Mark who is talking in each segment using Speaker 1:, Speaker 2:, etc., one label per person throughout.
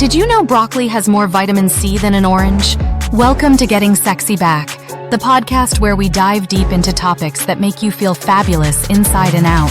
Speaker 1: Did you know broccoli has more vitamin C than an orange? Welcome to Getting Sexy Back, the podcast where we dive deep into topics that make you feel fabulous inside and out.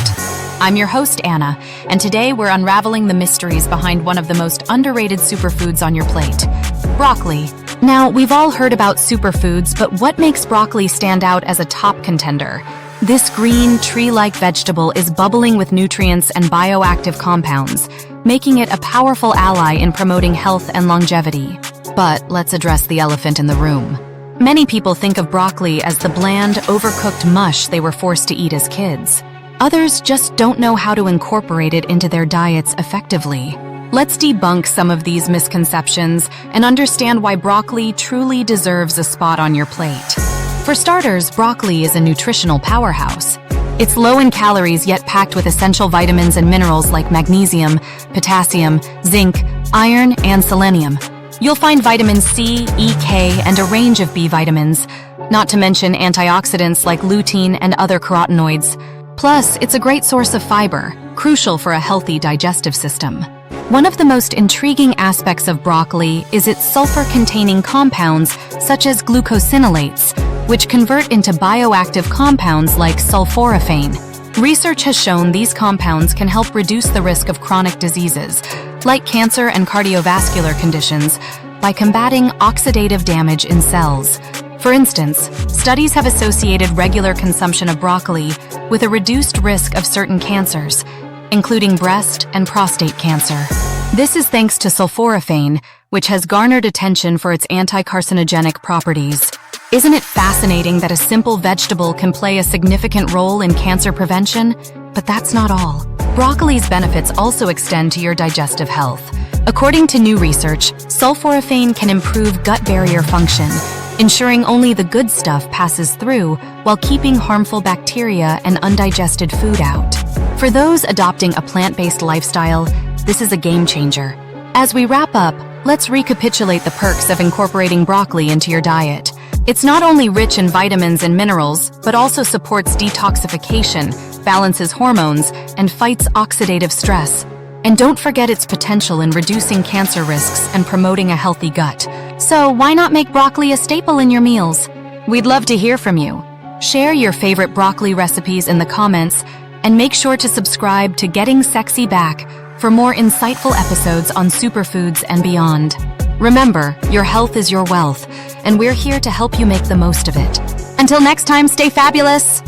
Speaker 1: I'm your host, Anna, and today we're unraveling the mysteries behind one of the most underrated superfoods on your plate, broccoli. Now, we've all heard about superfoods, but what makes broccoli stand out as a top contender? This green, tree-like vegetable is bubbling with nutrients and bioactive compounds, making it a powerful ally in promoting health and longevity. But let's address the elephant in the room. Many people think of broccoli as the bland, overcooked mush they were forced to eat as kids. Others just don't know how to incorporate it into their diets effectively. Let's debunk some of these misconceptions and understand why broccoli truly deserves a spot on your plate. For starters, broccoli is a nutritional powerhouse. It's low in calories yet packed with essential vitamins and minerals like magnesium, potassium, zinc, iron, and selenium. You'll find vitamin C, E, K, and a range of B vitamins, not to mention antioxidants like lutein and other carotenoids. Plus, it's a great source of fiber, crucial for a healthy digestive system. One of the most intriguing aspects of broccoli is its sulfur-containing compounds such as glucosinolates, which convert into bioactive compounds like sulforaphane. Research has shown these compounds can help reduce the risk of chronic diseases, like cancer and cardiovascular conditions, by combating oxidative damage in cells. For instance, studies have associated regular consumption of broccoli with a reduced risk of certain cancers, including breast and prostate cancer. This is thanks to sulforaphane, which has garnered attention for its anti-carcinogenic properties. Isn't it fascinating that a simple vegetable can play a significant role in cancer prevention? But that's not all. Broccoli's benefits also extend to your digestive health. According to new research, sulforaphane can improve gut barrier function, ensuring only the good stuff passes through while keeping harmful bacteria and undigested food out. For those adopting a plant-based lifestyle, this is a game changer. As we wrap up, let's recapitulate the perks of incorporating broccoli into your diet. It's not only rich in vitamins and minerals, but also supports detoxification, balances hormones, and fights oxidative stress. And don't forget its potential in reducing cancer risks and promoting a healthy gut. So why not make broccoli a staple in your meals? We'd love to hear from you. Share your favorite broccoli recipes in the comments, and make sure to subscribe to Getting Sexy Back for more insightful episodes on superfoods and beyond. Remember, your health is your wealth, and we're here to help you make the most of it. Until next time, stay fabulous!